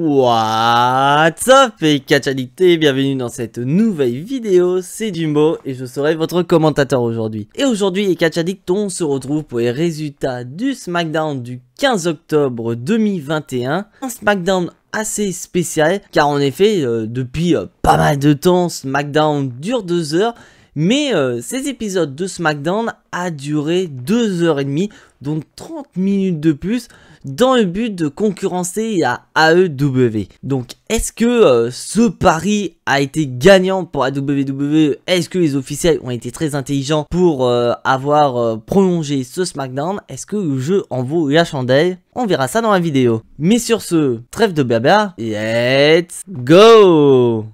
What's up et catch addicté, bienvenue dans cette nouvelle vidéo, c'est Jimbo et je serai votre commentateur aujourd'hui. Et aujourd'hui les catch addicts, on se retrouve pour les résultats du SmackDown du 15 octobre 2021. Un SmackDown assez spécial car en effet depuis pas mal de temps SmackDown dure 2 heures. Mais ces épisodes de SmackDown a duré 2h30, donc 30 minutes de plus, dans le but de concurrencer à AEW. Donc est-ce que ce pari a été gagnant pour la WWE? Est-ce que les officiels ont été très intelligents pour avoir prolongé ce SmackDown? Est-ce que le jeu en vaut la chandelle? On verra ça dans la vidéo. Mais sur ce, trêve de blabla, let's go!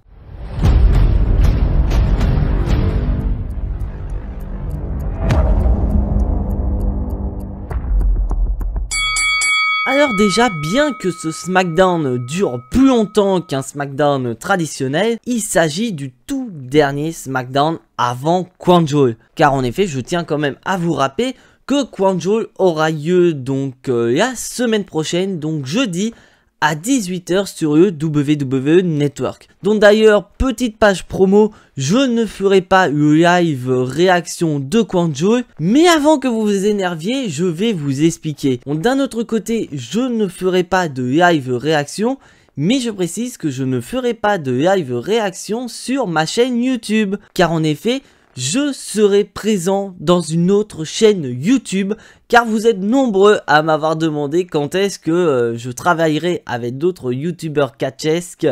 Alors déjà, bien que ce SmackDown dure plus longtemps qu'un SmackDown traditionnel, il s'agit du tout dernier SmackDown avant Crown Jewel. Car en effet, je tiens quand même à vous rappeler que Crown Jewel aura lieu donc la semaine prochaine, donc jeudi, à 18 h sur le WWE Network. Donc d'ailleurs, petite page promo, je ne ferai pas le live réaction de Crown Jewel, mais avant que vous vous énerviez, je vais vous expliquer. D'un autre côté, je ne ferai pas de live réaction, mais je précise que je ne ferai pas de live réaction sur ma chaîne YouTube, car en effet, je serai présent dans une autre chaîne YouTube, car vous êtes nombreux à m'avoir demandé quand est-ce que je travaillerai avec d'autres youtubeurs catchesques.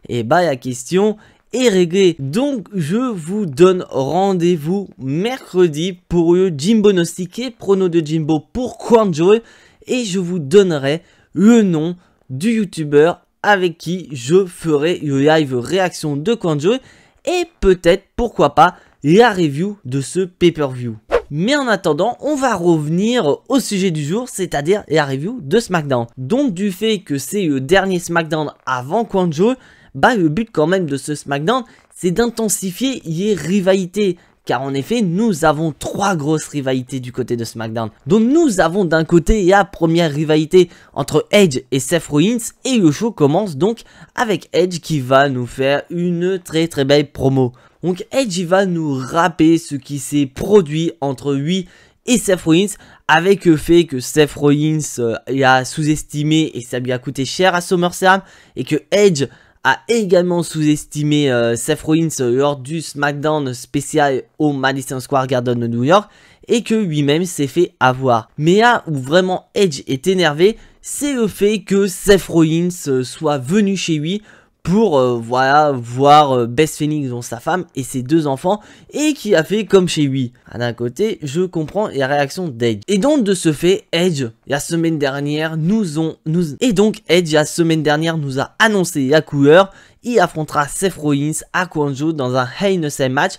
Et bah la question est réglée. Donc je vous donne rendez-vous mercredi pour le Jimbo Gnostiqué, prono de Jimbo pour Crown Jewel, et je vous donnerai le nom du youtubeur avec qui je ferai le live réaction de Crown Jewel, et peut-être, pourquoi pas, la review de ce pay-per-view. Mais en attendant, on va revenir au sujet du jour, c'est-à-dire la review de SmackDown. Donc du fait que c'est le dernier SmackDown avant Crown Jewel, bah le but quand même de ce SmackDown, c'est d'intensifier les rivalités. Car en effet, nous avons 3 grosses rivalités du côté de SmackDown. Donc nous avons d'un côté la première rivalité entre Edge et Seth Rollins. Et le show commence donc avec Edge qui va nous faire une très belle promo. Donc Edge il va nous rappeler ce qui s'est produit entre lui et Seth Rollins, avec le fait que Seth Rollins a sous-estimé et ça lui a coûté cher à SummerSlam, et que Edge a également sous-estimé Seth Rollins lors du SmackDown spécial au Madison Square Garden de New York, et que lui-même s'est fait avoir. Mais là où vraiment Edge est énervé, c'est le fait que Seth Rollins soit venu chez lui pour voilà, voir Beth Phoenix, dont sa femme et ses 2 enfants, et qui a fait comme chez lui. D'un côté, je comprends la réaction d'Edge. Et donc de ce fait, Edge, la semaine dernière, nous a annoncé la couleur. Il affrontera Seth Rollins à Crown Jewel dans un Hell in a Cell match,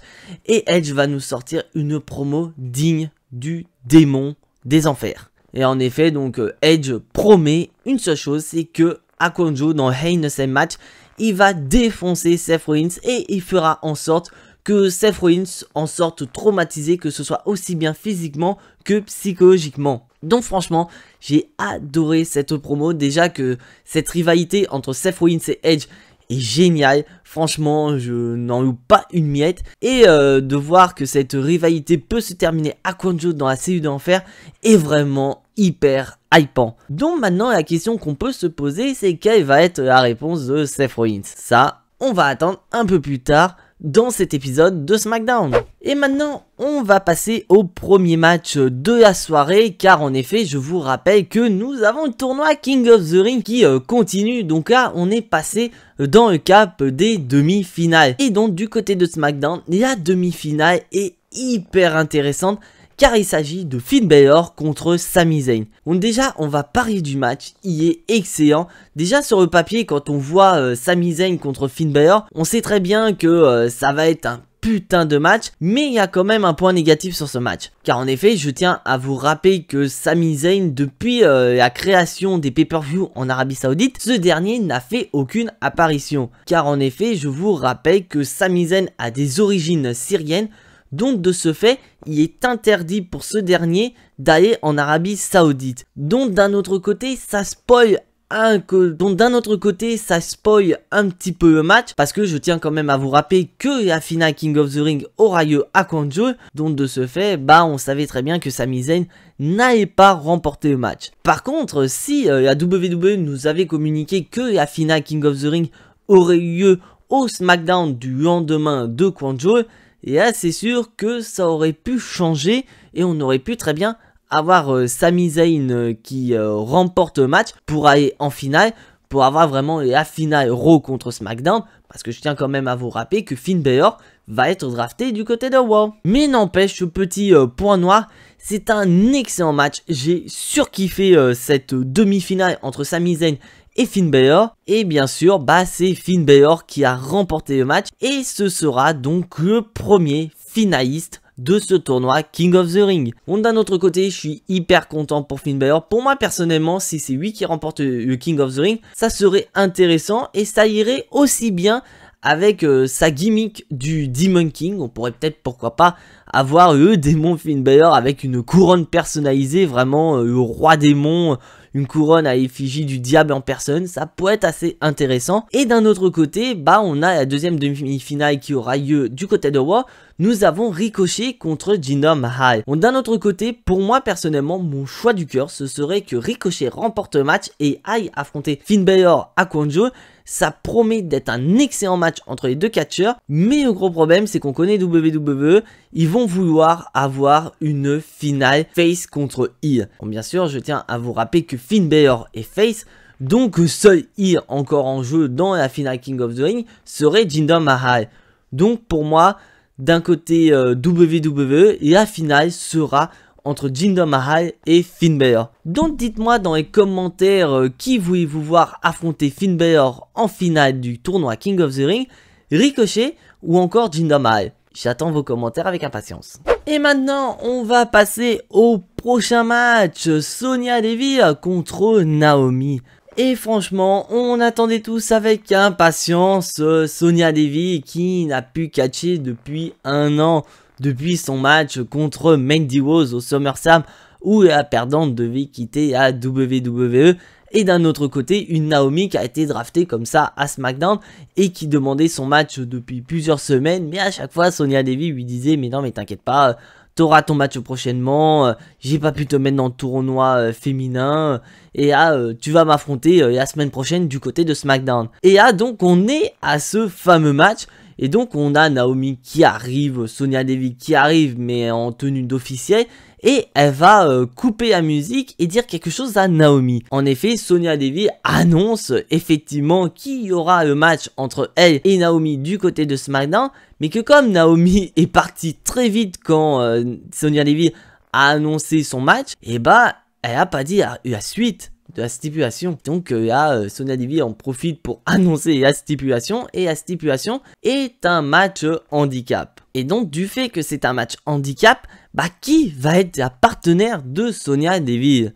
et Edge va nous sortir une promo digne du démon des enfers. Et en effet, donc Edge promet une seule chose, c'est que à Crown Jewel, dans Hell in a Cell match, il va défoncer Seth Rollins et il fera en sorte que Seth Rollins en sorte traumatisé, que ce soit aussi bien physiquement que psychologiquement. Donc franchement, j'ai adoré cette promo. Déjà que cette rivalité entre Seth Rollins et Edge est géniale. Franchement, je n'en loupe pas une miette. Et de voir que cette rivalité peut se terminer à Crown Jewel dans la cellule d'enfer est vraiment hyper hypant. Donc maintenant la question qu'on peut se poser, c'est quelle va être la réponse de Seth Rollins. Ça, on va attendre un peu plus tard dans cet épisode de SmackDown. Et maintenant, on va passer au premier match de la soirée, car en effet, je vous rappelle que nous avons le tournoi King of the Ring qui continue. Donc là, on est passé dans le cap des demi-finales. Et donc du côté de SmackDown, la demi-finale est hyper intéressante, car il s'agit de Finn Balor contre Sami Zayn. Donc déjà, on va parler du match, il est excellent. Déjà sur le papier, quand on voit Sami Zayn contre Finn Balor, on sait très bien que ça va être un putain de match, mais il y a quand même un point négatif sur ce match. Car en effet, je tiens à vous rappeler que Sami Zayn, depuis la création des pay-per-view en Arabie Saoudite, ce dernier n'a fait aucune apparition. Car en effet, je vous rappelle que Sami Zayn a des origines syriennes. Donc de ce fait, il est interdit pour ce dernier d'aller en Arabie Saoudite. Donc d'un autre côté, ça spoil donc d'un autre côté, ça spoil un petit peu le match, parce que je tiens quand même à vous rappeler que la finale King of the Ring aura lieu à Kwangju, donc de ce fait, bah on savait très bien que Sami Zayn n'allait pas remporter le match. Par contre, si la WWE nous avait communiqué que la finale King of the Ring aurait eu lieu au SmackDown du lendemain de Kwangju, et là c'est sûr que ça aurait pu changer et on aurait pu très bien avoir Sami Zayn qui remporte le match pour aller en finale, pour avoir vraiment la finale Raw contre SmackDown, parce que je tiens quand même à vous rappeler que Finn Balor va être drafté du côté de Raw. Mais n'empêche, ce petit point noir, c'est un excellent match. J'ai surkiffé cette demi-finale entre Sami Zayn et Finn Balor, et bien sûr bah c'est Finn Balor qui a remporté le match, et ce sera donc le premier finaliste de ce tournoi King of the Ring. Bon, d'un autre côté, je suis hyper content pour Finn Balor. Pour moi personnellement, si c'est lui qui remporte le King of the Ring, ça serait intéressant et ça irait aussi bien avec sa gimmick du Demon King. On pourrait peut-être, pourquoi pas, avoir le démon Finn Balor avec une couronne personnalisée, vraiment le roi démon, une couronne à effigie du diable en personne, ça pourrait être assez intéressant. Et d'un autre côté, bah on a la deuxième demi-finale qui aura lieu du côté de Raw. Nous avons Ricochet contre Jinder Mahal. Bon, d'un autre côté, pour moi personnellement, mon choix du cœur, ce serait que Ricochet remporte le match et aille affronter Finn Balor à Kwangju. Ça promet d'être un excellent match entre les deux catcheurs, mais le gros problème c'est qu'on connaît WWE, ils vont vouloir avoir une finale face contre heel. Bon, bien sûr, je tiens à vous rappeler que Finn Balor est face, donc le seul heel encore en jeu dans la finale King of the Ring serait Jinder Mahal. Donc pour moi, d'un côté WWE, la finale sera entre Jinder Mahal et Finn Balor. Donc dites-moi dans les commentaires qui voulez-vous voir affronter Finn Balor en finale du tournoi King of the Ring, Ricochet ou encore Jinder Mahal. J'attends vos commentaires avec impatience. Et maintenant, on va passer au prochain match, Sonya Deville contre Naomi. Et franchement, on attendait tous avec impatience Sonya Deville qui n'a pu catcher depuis un an. Depuis son match contre Mandy Rose au SummerSlam où la perdante devait quitter la WWE. Et d'un autre côté, une Naomi qui a été draftée comme ça à SmackDown et qui demandait son match depuis plusieurs semaines. Mais à chaque fois, Sonya Deville lui disait « Mais non, mais t'inquiète pas, t'auras ton match prochainement, j'ai pas pu te mettre dans le tournoi féminin. Et là, tu vas m'affronter la semaine prochaine du côté de SmackDown. » Et là, donc, on est à ce fameux match. Et donc on a Naomi qui arrive, Sonya Deville qui arrive mais en tenue d'officiel. Et elle va couper la musique et dire quelque chose à Naomi. En effet, Sonya Deville annonce effectivement qu'il y aura le match entre elle et Naomi du côté de SmackDown. Mais que comme Naomi est partie très vite quand Sonya Deville a annoncé son match, et bah elle a pas dit la suite de la stipulation. Donc là, Sonya Deville en profite pour annoncer la stipulation. Et la stipulation est un match handicap. Et donc du fait que c'est un match handicap, bah qui va être la partenaire de Sonya Deville?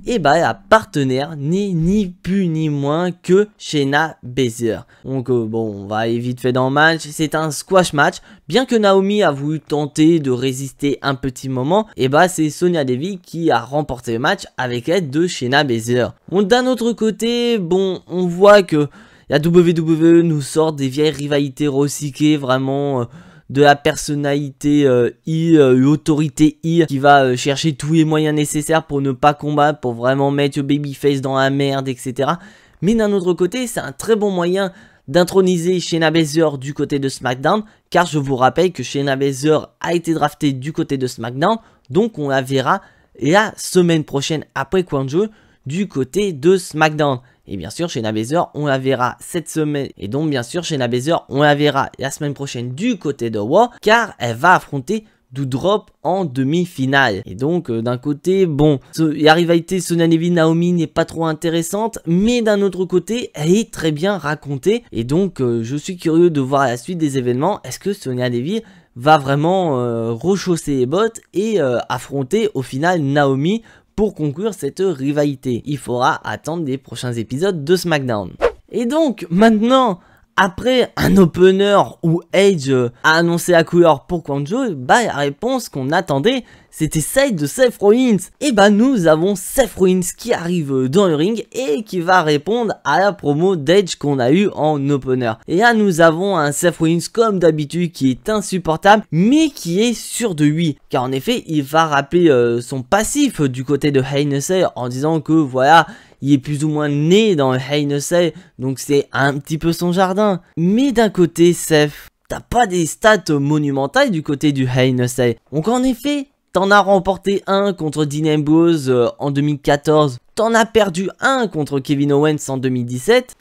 Et bah la partenaire n'est ni plus ni moins que Shayna Baszler. Donc bon, on va aller vite fait dans le match. C'est un squash match. Bien que Naomi a voulu tenter de résister un petit moment, et bah c'est Sonya Deville qui a remporté le match avec l'aide de Shayna Baszler. Bon, d'un autre côté, bon, on voit que la WWE nous sort des vieilles rivalités recyclées, vraiment de la personnalité l'autorité qui va chercher tous les moyens nécessaires pour ne pas combattre, pour vraiment mettre le babyface dans la merde, etc. Mais d'un autre côté, c'est un très bon moyen d'introniser Shayna Baszler du côté de SmackDown, car je vous rappelle que Shayna Baszler a été draftée du côté de SmackDown, donc on la verra la semaine prochaine après Kwangju du côté de SmackDown. Et bien sûr, Shayna Baszler, on la verra cette semaine. Et donc, bien sûr, Shayna Baszler, on la verra la semaine prochaine du côté de Raw, car elle va affronter Doudrop en demi-finale. Et donc, d'un côté, bon, la rivalité Sonya Deville-Naomi n'est pas trop intéressante, mais d'un autre côté, elle est très bien racontée. Et donc, je suis curieux de voir la suite des événements. Est-ce que Sonya Deville va vraiment rechausser les bottes et affronter au final Naomi pour conclure cette rivalité? Il faudra attendre les prochains épisodes de SmackDown. Et donc, maintenant, après un opener où Edge a annoncé la couleur pour Quanjo, bah la réponse qu'on attendait, c'était celle de Seth Rollins. Et bah nous avons Seth Rollins qui arrive dans le ring et qui va répondre à la promo d'Edge qu'on a eu en opener. Et là nous avons un Seth Rollins comme d'habitude qui est insupportable mais qui est sûr de lui. Car en effet il va rappeler son passif du côté de Hell in a Cell en disant que voilà, il est plus ou moins né dans le Hell in a Cell, donc c'est un petit peu son jardin. Mais d'un côté Seth, t'as pas des stats monumentales du côté du Hell in a Cell. Donc en effet, t'en as remporté un contre Dean Ambrose en 2014. T'en as perdu un contre Kevin Owens en 2017.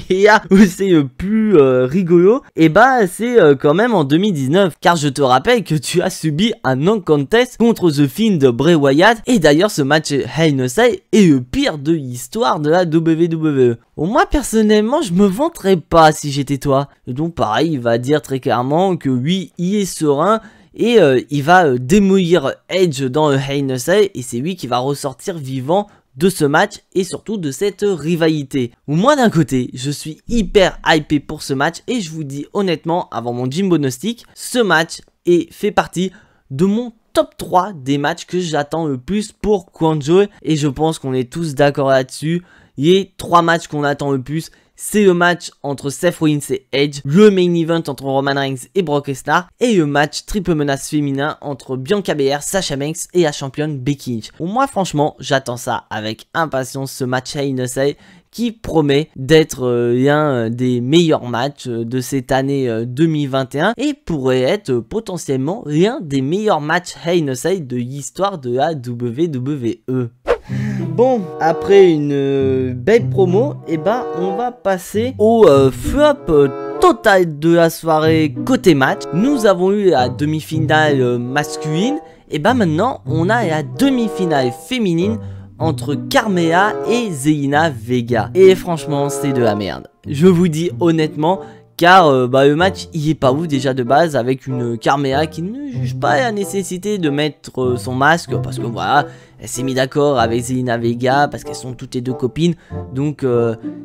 Et là où c'est plus rigolo, et bah c'est quand même en 2019. Car je te rappelle que tu as subi un non-contest contre The Fiend de Bray Wyatt. Et d'ailleurs ce match Hell in a Cell est le pire de l'histoire de la WWE. Bon, moi personnellement je me vanterais pas si j'étais toi. Et donc pareil il va dire très clairement que oui il est serein. Et il va démolir Edge dans le Hell in a Cell et c'est lui qui va ressortir vivant de ce match et surtout de cette rivalité. Moi d'un côté, je suis hyper hypé pour ce match et je vous dis honnêtement, avant mon Jimbo Gnostic, ce match fait partie de mon top 3 des matchs que j'attends le plus pour Quanjo et je pense qu'on est tous d'accord là-dessus. Les 3 matchs qu'on attend le plus, c'est le match entre Seth Rollins et Edge, le main event entre Roman Reigns et Brock Lesnar, et le match triple menace féminin entre Bianca Belair, Sasha Banks et la championne Becky Lynch. Bon, moi franchement, j'attends ça avec impatience, ce match Hell in a Cell qui promet d'être l'un des meilleurs matchs de cette année 2021 et pourrait être potentiellement l'un des meilleurs matchs Hell in a Cell de l'histoire de la WWE. Bon, après une belle promo, et bah on va passer au flop total de la soirée côté match. Nous avons eu la demi-finale masculine, et bah maintenant on a la demi-finale féminine entre Carmella et Zelina Vega. Et franchement c'est de la merde, je vous dis honnêtement. Car le match il est pas ouf déjà de base, avec une Carmella qui ne juge pas la nécessité de mettre son masque parce que voilà, elle s'est mise d'accord avec Zelina Vega parce qu'elles sont toutes les deux copines. Donc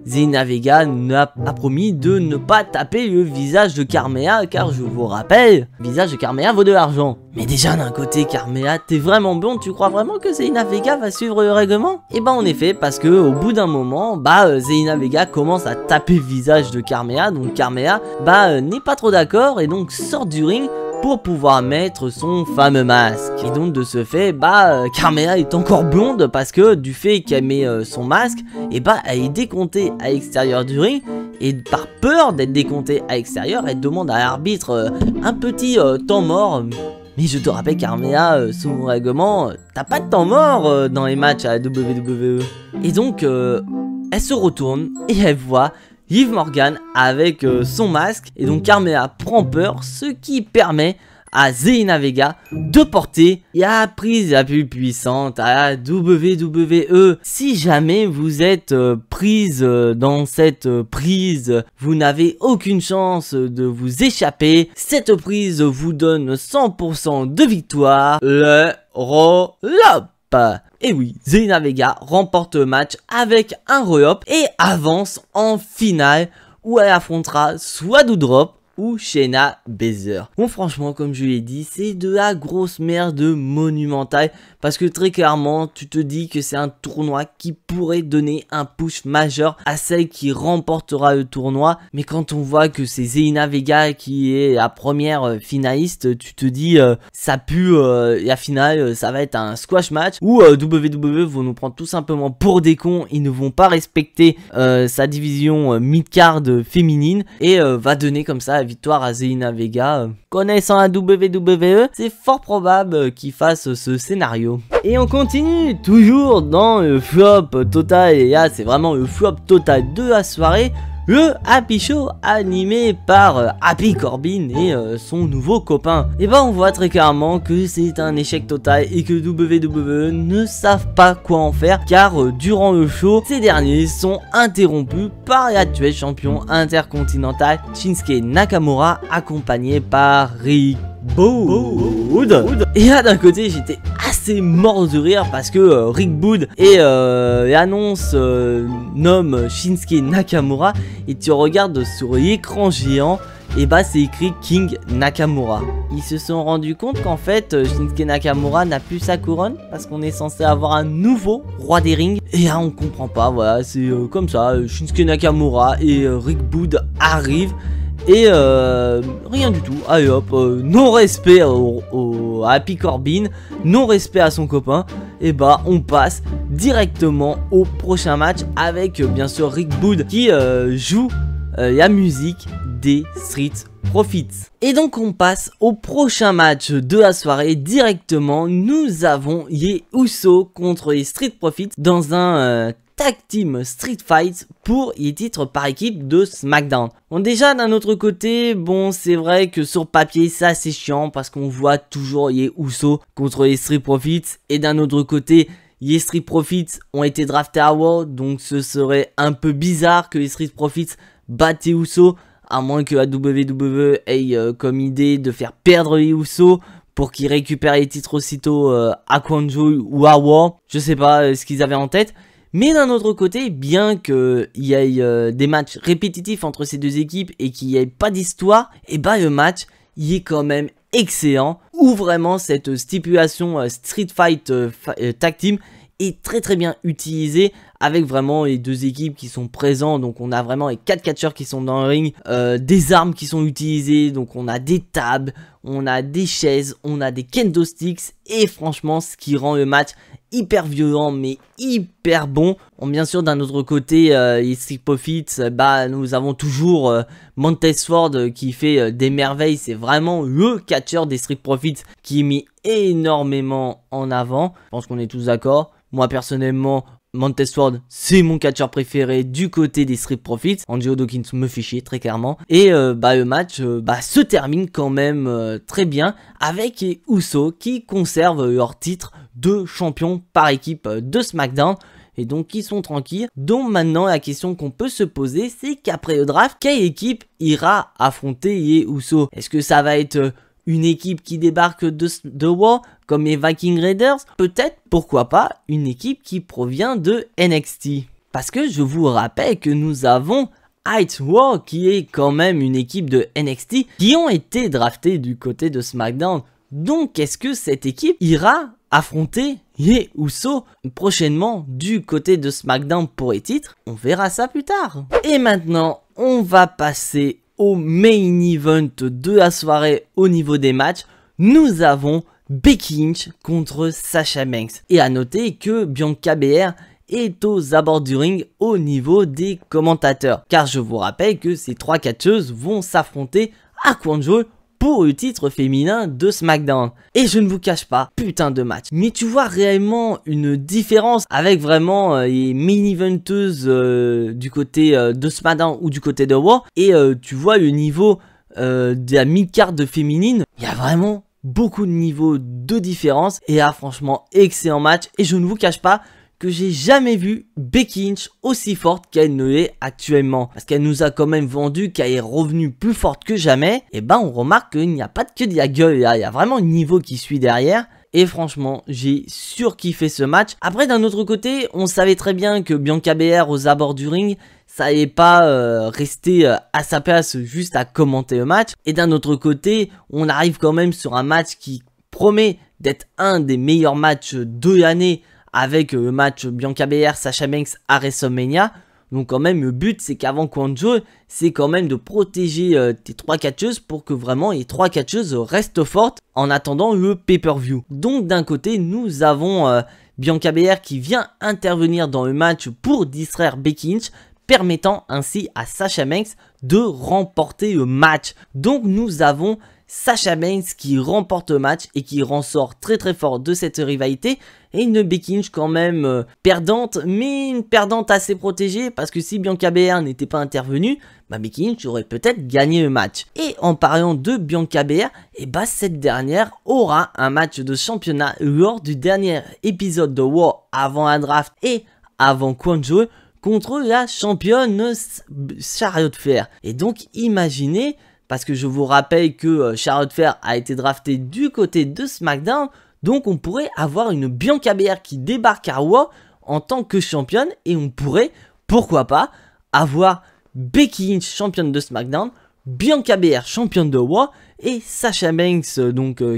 Zelina Vega a promis de ne pas taper le visage de Carmella, car je vous rappelle, le visage de Carmella vaut de l'argent. Mais déjà d'un côté Carmella, t'es vraiment bon, tu crois vraiment que Zelina Vega va suivre le règlement? Et bah en effet, parce que au bout d'un moment, Zelina Vega commence à taper le visage de Carmella, donc Carmella n'est pas trop d'accord et donc sort du ring pour pouvoir mettre son fameux masque. Et donc de ce fait, Carmella est encore blonde parce que du fait qu'elle met son masque, et elle est décomptée à l'extérieur du ring. Et par peur d'être décomptée à l'extérieur, elle demande à l'arbitre un petit temps mort. Mais je te rappelle Carmella, sous mon règlement, t'as pas de temps mort dans les matchs à la WWE. Et donc elle se retourne et elle voit Liv Morgan avec son masque, et donc Carmella prend peur, ce qui permet à Zelina Vega de porter la prise la plus puissante à la WWE. Si jamais vous êtes prise dans cette prise, vous n'avez aucune chance de vous échapper. Cette prise vous donne 100% de victoire. Le roll-up. Et oui, Zelina Vega remporte le match avec un roll-up et avance en finale où elle affrontera soit Doudrop ou Shayna Baszler. Bon franchement comme je l'ai dit, c'est de la grosse merde monumentale parce que très clairement tu te dis que c'est un tournoi qui pourrait donner un push majeur à celle qui remportera le tournoi, mais quand on voit que c'est Zelina Vega qui est la première finaliste, tu te dis ça pue, la finale ça va être un squash match où WWE vont nous prendre tout simplement pour des cons, ils ne vont pas respecter sa division mid-card féminine et va donner comme ça la victoire à Zelina Vega. Connaissant la WWE, c'est fort probable qu'il fasse ce scénario. Et on continue toujours dans le flop total, et là c'est vraiment le flop total de la soirée. Le Happy Show animé par Happy Corbin et son nouveau copain. Et on voit très clairement que c'est un échec total et que WWE ne savent pas quoi en faire, car durant le show, ces derniers sont interrompus par l'actuel champion intercontinental Shinsuke Nakamura, accompagné par Rick Boogs. Et là d'un côté j'étais assez assez mort de rire parce que Rick Bood nomme Shinsuke Nakamura et tu regardes sur l'écran géant et bah c'est écrit King Nakamura. Ils se sont rendus compte qu'en fait Shinsuke Nakamura n'a plus sa couronne parce qu'on est censé avoir un nouveau roi des rings et là on comprend pas, voilà c'est comme ça, Shinsuke Nakamura et Rick Bood arrivent et rien du tout, allez hop, non respect à Happy Corbin, non respect à son copain, et bah on passe directement au prochain match avec bien sûr Rick Bood qui joue la musique des Street Profits. Et donc on passe au prochain match de la soirée directement. Nous avons les Usos contre les Street Profits dans un tag team Street Fight pour les titres par équipe de SmackDown. Bon déjà d'un autre côté, bon c'est vrai que sur papier c'est assez chiant parce qu'on voit toujours les Usos contre les Street Profits et d'un autre côté les Street Profits ont été draftés à Raw, donc ce serait un peu bizarre que les Street Profits battent les Usos, à moins que la WWE ait comme idée de faire perdre les Usos pour qu'ils récupèrent les titres aussitôt à Quanjo ou à Raw. Je sais pas ce qu'ils avaient en tête. Mais d'un autre côté, bien qu'il y ait des matchs répétitifs entre ces deux équipes et qu'il n'y ait pas d'histoire, et bah le match il est quand même excellent, où vraiment cette stipulation Street Fight Tag Team est très bien utilisée avec vraiment les deux équipes qui sont présentes. Donc on a vraiment les 4 catcheurs qui sont dans le ring, des armes qui sont utilisées, donc on a des tables, on a des chaises, on a des kendo sticks et franchement ce qui rend le match hyper violent mais hyper bon. Bon, bien sûr d'un autre côté les Street Profits, bah nous avons toujours Montez Ford qui fait des merveilles. C'est vraiment le catcheur des Street Profits qui est mis énormément en avant. Je pense qu'on est tous d'accord. Moi personnellement Montez Ford c'est mon catcheur préféré du côté des Street Profits. Angelo Dawkins me fait chier très clairement. Et bah le match se termine quand même très bien avec les Usos qui conservent leur titre de champion par équipe de SmackDown. Et donc ils sont tranquilles. Donc maintenant la question qu'on peut se poser c'est qu'après le draft, quelle équipe ira affronter les Usos? Est-ce que ça va être une équipe qui débarque de Raw comme les Viking Raiders? Peut-être, pourquoi pas, une équipe qui provient de NXT. Parce que je vous rappelle que nous avons Height Raw qui est quand même une équipe de NXT qui ont été draftés du côté de SmackDown. Donc est-ce que cette équipe ira affronter les Usos prochainement du côté de SmackDown pour les titres? On verra ça plus tard. Et maintenant, on va passer au main event de la soirée au niveau des matchs. Nous avons Becky Lynch contre Sasha Banks. Et à noter que Bianca Belair est aux abords du ring au niveau des commentateurs. Car je vous rappelle que ces 3 catcheuses vont s'affronter à Quanjo pour le titre féminin de SmackDown. Et je ne vous cache pas, putain de match. Mais tu vois réellement une différence avec vraiment les main-eventeuses du côté de SmackDown ou du côté de Raw. Et tu vois le niveau de la mid-card féminine. Il y a vraiment beaucoup de niveaux de différence. Et là franchement, excellent match. Et je ne vous cache pas que j'ai jamais vu Becky Lynch aussi forte qu'elle ne l'est actuellement. Parce qu'elle nous a quand même vendu qu'elle est revenue plus forte que jamais. Et ben on remarque qu'il n'y a pas que de la gueule là, il y a vraiment un niveau qui suit derrière. Et franchement, j'ai surkiffé ce match. Après d'un autre côté, on savait très bien que Bianca Belair aux abords du ring, ça allait pas rester à sa place juste à commenter le match. Et d'un autre côté, on arrive quand même sur un match qui promet d'être un des meilleurs matchs de l'année, avec le match Bianca Belair Sasha Banks à WrestleMania. Donc quand même le but c'est qu'avant Quanjo, c'est quand même de protéger tes 3 catcheuses pour que vraiment les 3 catcheuses restent fortes en attendant le pay-per-view. Donc d'un côté nous avons Bianca Belair qui vient intervenir dans le match pour distraire Becky Lynch, permettant ainsi à Sasha Banks de remporter le match. Donc nous avons Sasha Banks qui remporte le match et qui ressort très fort de cette rivalité. Et une Becky Lynch quand même perdante, mais une perdante assez protégée, parce que si Bianca Belair n'était pas intervenue, bah Becky Lynch aurait peut-être gagné le match. Et en parlant de Bianca Belair, et bah cette dernière aura un match de championnat lors du dernier épisode de Raw avant un draft et avant Quanjo contre la championne Charlotte Flair. Et donc imaginez, parce que je vous rappelle que Charlotte Flair a été draftée du côté de SmackDown, Donc on pourrait avoir une Bianca Belair qui débarque à Raw en tant que championne, et on pourrait, pourquoi pas, avoir Becky Lynch championne de SmackDown, Bianca Belair championne de Raw, et Sasha Banks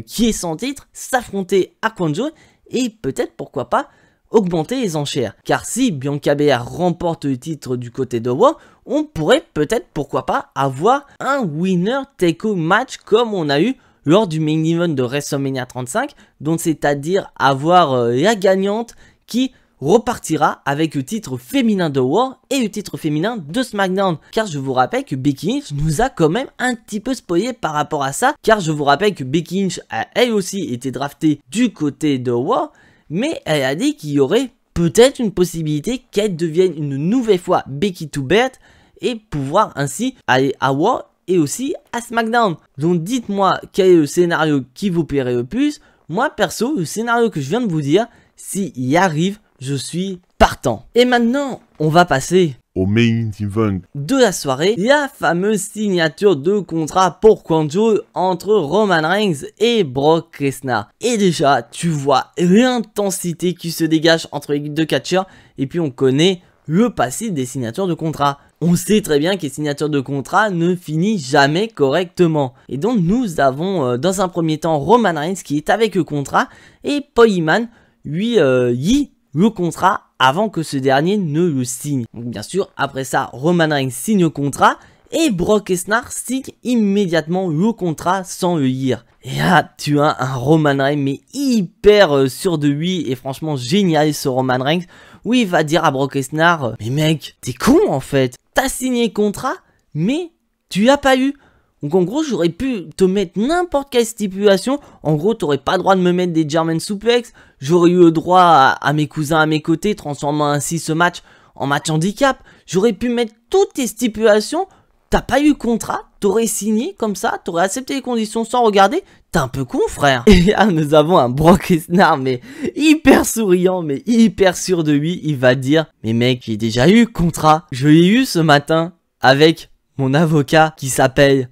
qui est sans titre s'affronter à Crown Jewel, et peut-être pourquoi pas augmenter les enchères. Car si Bianca Belair remporte le titre du côté de Raw, on pourrait peut-être pourquoi pas avoir un winner take-all match comme on a eu lors du main event de WrestleMania 35, donc c'est-à-dire avoir la gagnante qui repartira avec le titre féminin de Raw et le titre féminin de SmackDown. Car je vous rappelle que Becky Lynch nous a quand même un petit peu spoilé par rapport à ça, car je vous rappelle que Becky Lynch a elle aussi été draftée du côté de Raw, mais elle a dit qu'il y aurait peut-être une possibilité qu'elle devienne une nouvelle fois Becky to Beat et pouvoir ainsi aller à Raw et aussi à SmackDown. Donc dites-moi quel est le scénario qui vous plairait le plus. Moi perso, le scénario que je viens de vous dire, s'il y arrive, je suis partant. Et maintenant, on va passer au main event de la soirée, la fameuse signature de contrat pour Crown Jewel entre Roman Reigns et Brock Lesnar. Et déjà, tu vois l'intensité qui se dégage entre les deux catcheurs, et puis on connaît le passif des signatures de contrat. On sait très bien que les signatures de contrat ne finissent jamais correctement. Et donc nous avons dans un premier temps Roman Reigns qui est avec le contrat, et Paul Heyman lui lit le contrat avant que ce dernier ne le signe. Donc bien sûr, après ça, Roman Reigns signe le contrat et Brock Lesnar signe immédiatement le contrat sans le lire. Et là, tu as un Roman Reigns mais hyper sûr de lui, et franchement génial ce Roman Reigns, où il va dire à Brock Lesnar, mais mec, t'es con en fait, t'as signé le contrat, mais tu l'as pas eu. Donc en gros, j'aurais pu te mettre n'importe quelle stipulation. En gros, t'aurais pas le droit de me mettre des German suplex. J'aurais eu le droit à mes cousins à mes côtés, transformant ainsi ce match en match handicap. J'aurais pu mettre toutes tes stipulations. T'as pas eu contrat, t'aurais signé comme ça, t'aurais accepté les conditions sans regarder. T'es un peu con, frère. Et là, nous avons un Brock Lesnar, mais hyper souriant, mais hyper sûr de lui. Il va dire, mais mec, j'ai déjà eu contrat. Je l'ai eu ce matin avec mon avocat qui s'appelle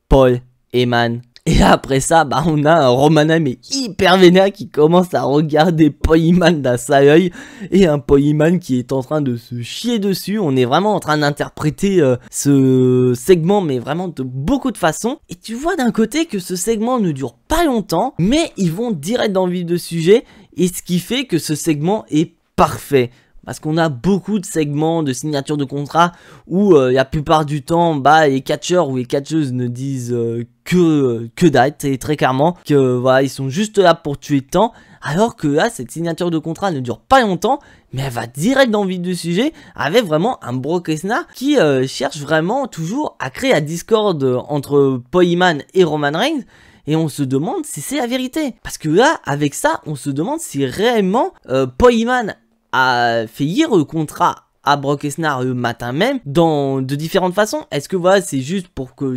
Paul Heyman. Et après ça, bah on a un Roman Reigns hyper vénère qui commence à regarder Paul Heyman d'un sale œil, et un Paul Heyman qui est en train de se chier dessus. On est vraiment en train d'interpréter ce segment, mais vraiment de beaucoup de façons. Et tu vois d'un côté que ce segment ne dure pas longtemps, mais ils vont direct dans le vif du sujet, et ce qui fait que ce segment est parfait. Parce qu'on a beaucoup de segments de signature de contrat où la plupart du temps, bah, les catcheurs ou les catcheuses ne disent que dalle, et très clairement que voilà, ils sont juste là pour tuer le temps. Alors que là, cette signature de contrat ne dure pas longtemps, mais elle va direct dans le vif du sujet avec vraiment un Brock Lesnar qui cherche vraiment toujours à créer la discorde entre Paul Heyman et Roman Reigns. Et on se demande si c'est la vérité. Parce que là, avec ça, on se demande si réellement Paul Heyman a fait lire le contrat à Brock Lesnar le matin même de différentes façons. Est-ce que voilà, c'est juste pour que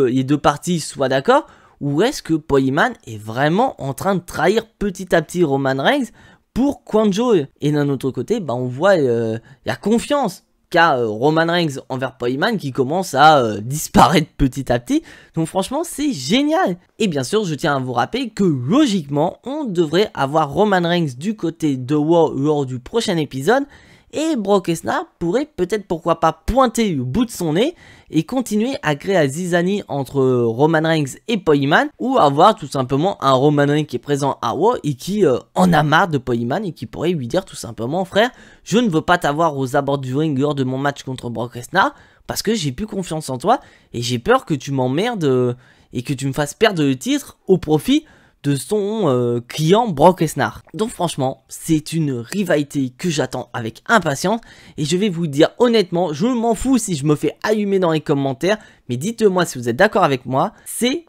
les deux parties soient d'accord, ou est-ce que Paul Heyman est vraiment en train de trahir petit à petit Roman Reigns pour Crown Jewel? Et d'un autre côté, bah, on voit la confiance qu'a Roman Reigns envers Paul Heyman qui commence à disparaître petit à petit. Donc franchement, c'est génial. Et bien sûr, je tiens à vous rappeler que logiquement, on devrait avoir Roman Reigns du côté de Raw lors du prochain épisode, et Brock Lesnar pourrait peut-être pourquoi pas pointer le bout de son nez et continuer à créer la zizanie entre Roman Reigns et Paul Heyman, ou avoir tout simplement un Roman Reigns qui est présent à Raw et qui en a marre de Paul Heyman et qui pourrait lui dire tout simplement, frère, je ne veux pas t'avoir aux abords du ring lors de mon match contre Brock Lesnar parce que j'ai plus confiance en toi et j'ai peur que tu m'emmerdes et que tu me fasses perdre le titre au profit de son client Brock Lesnar. Donc franchement, c'est une rivalité que j'attends avec impatience, et je vais vous dire honnêtement, je m'en fous si je me fais allumer dans les commentaires, mais dites-moi si vous êtes d'accord avec moi, c'est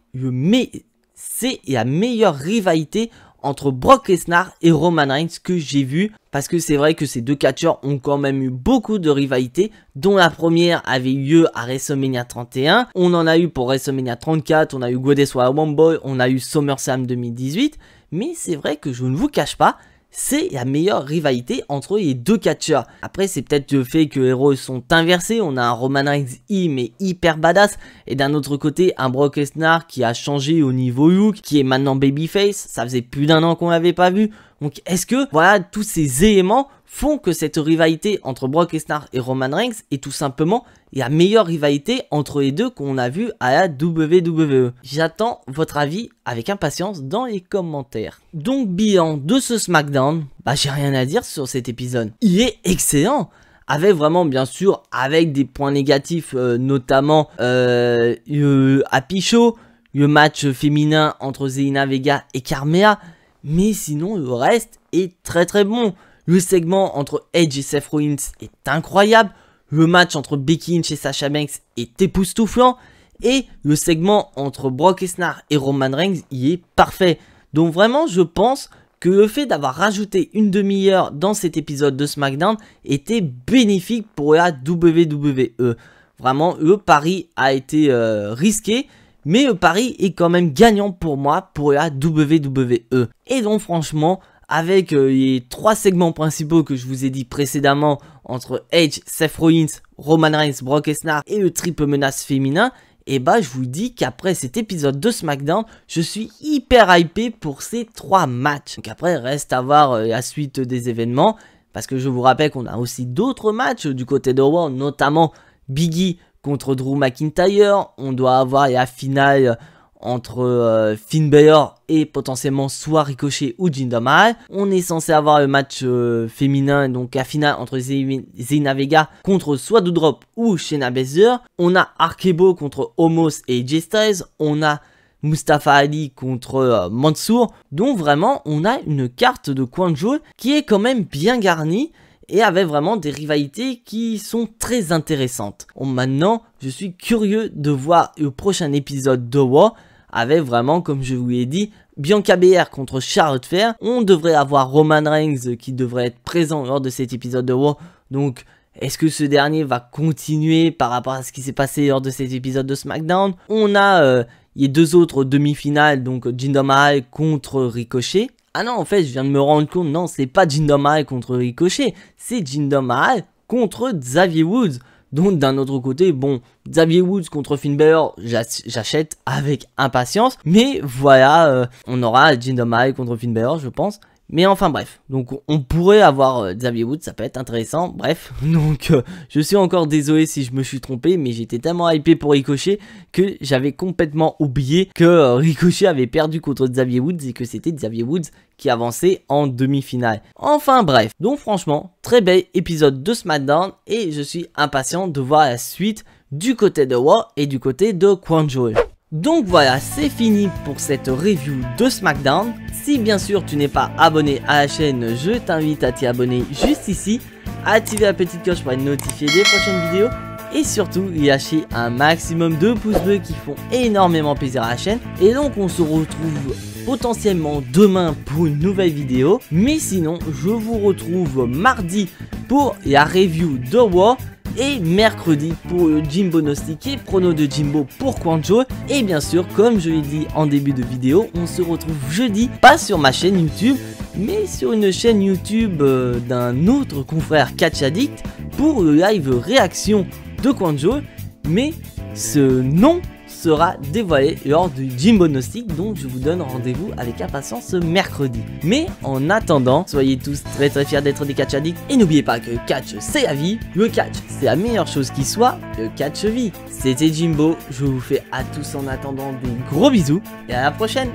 la meilleure rivalité entre Brock Lesnar et Roman Reigns que j'ai vu, parce que c'est vrai que ces deux catcheurs ont quand même eu beaucoup de rivalités, dont la première avait eu lieu à WrestleMania 31, on en a eu pour WrestleMania 34, on a eu Goddess War One Boy, on a eu SummerSlam 2018, mais c'est vrai que je ne vous cache pas, c'est la meilleure rivalité entre les deux catcheurs. Après, c'est peut-être le fait que les rôles sont inversés. On a un Roman Reigns mais hyper badass. Et d'un autre côté, un Brock Lesnar qui a changé au niveau look, qui est maintenant babyface. Ça faisait plus d'1 an qu'on l'avait pas vu. Donc, est-ce que, voilà, tous ces éléments font que cette rivalité entre Brock Lesnar et Roman Reigns est tout simplement la meilleure rivalité entre les deux qu'on a vu à la WWE. J'attends votre avis avec impatience dans les commentaires. Donc bilan de ce SmackDown, j'ai rien à dire sur cet épisode. Il est excellent. Avec vraiment, bien sûr, avec des points négatifs, notamment Happy Show, le match féminin entre Zelina Vega et Carmella. Mais sinon, le reste est très très bon. Le segment entre Edge et Seth Rollins est incroyable. Le match entre Becky Lynch et Sasha Banks est époustouflant. Et le segment entre Brock Lesnar et Roman Reigns y est parfait. Donc vraiment, je pense que le fait d'avoir rajouté une demi-heure dans cet épisode de SmackDown était bénéfique pour la WWE. Vraiment, le pari a été risqué. Mais le pari est quand même gagnant pour moi, pour la WWE. Et donc franchement, avec les 3 segments principaux que je vous ai dit précédemment, entre Edge, Seth Rollins, Roman Reigns, Brock Lesnar et le triple menace féminin, et je vous dis qu'après cet épisode de SmackDown, je suis hyper hypé pour ces 3 matchs. Donc après, reste à voir la suite des événements, parce que je vous rappelle qu'on a aussi d'autres matchs du côté de Raw, notamment Big E contre Drew McIntyre. On doit avoir la finale entre Finn Balor et potentiellement soit Ricochet ou Jinder Mahal. On est censé avoir le match féminin, donc la finale entre Zelina Vega contre soit Doudrop ou Shayna Baszler. On a Arkebo contre Omos et AJ Styles. On a Mustafa Ali contre Mansour. Donc vraiment, on a une carte de coin de jeu qui est quand même bien garnie. Et avec vraiment des rivalités qui sont très intéressantes. Maintenant, je suis curieux de voir le prochain épisode de Raw. Avec vraiment, comme je vous l'ai dit, Bianca Belair contre Charlotte Flair. On devrait avoir Roman Reigns qui devrait être présent lors de cet épisode de Raw. Donc, est-ce que ce dernier va continuer par rapport à ce qui s'est passé lors de cet épisode de SmackDown? On a les 2 autres demi-finales, donc Jinder Mahal contre Ricochet. Ah non, en fait, je viens de me rendre compte, non, c'est pas Jinder Mahal contre Ricochet, c'est Jinder Mahal contre Xavier Woods. Donc, d'un autre côté, bon, Xavier Woods contre Finn Balor, j'achète avec impatience. Mais voilà, on aura Jinder Mahal contre Finn Balor, je pense. Mais enfin bref, donc on pourrait avoir Xavier Woods, ça peut être intéressant, bref. Donc je suis encore désolé si je me suis trompé, mais j'étais tellement hypé pour Ricochet que j'avais complètement oublié que Ricochet avait perdu contre Xavier Woods et que c'était Xavier Woods qui avançait en demi-finale. Enfin bref, donc franchement, très bel épisode de SmackDown et je suis impatient de voir la suite du côté de Raw et du côté de Crown Jewel. Donc voilà, c'est fini pour cette review de SmackDown. Si bien sûr tu n'es pas abonné à la chaîne, je t'invite à t'y abonner juste ici, à activer la petite cloche pour être notifié des prochaines vidéos et surtout lâcher un maximum de pouces bleus qui font énormément plaisir à la chaîne. Et donc on se retrouve potentiellement demain pour une nouvelle vidéo, mais sinon je vous retrouve mardi pour la review de Raw. Et mercredi pour le Jimbo Gnostic, prono de Jimbo pour Crown Jewel. Et bien sûr, comme je l'ai dit en début de vidéo, on se retrouve jeudi, pas sur ma chaîne YouTube, mais sur une chaîne YouTube d'un autre confrère Catch Addict pour le live réaction de Crown Jewel. Mais ce nom sera dévoilé lors du Jimbo Gnostic, donc je vous donne rendez-vous avec impatience ce mercredi. Mais en attendant, soyez tous très fiers d'être des catch addicts et n'oubliez pas que le catch c'est la vie, le catch c'est la meilleure chose qui soit, le catch vie. C'était Jimbo, je vous fais à tous en attendant des gros bisous et à la prochaine.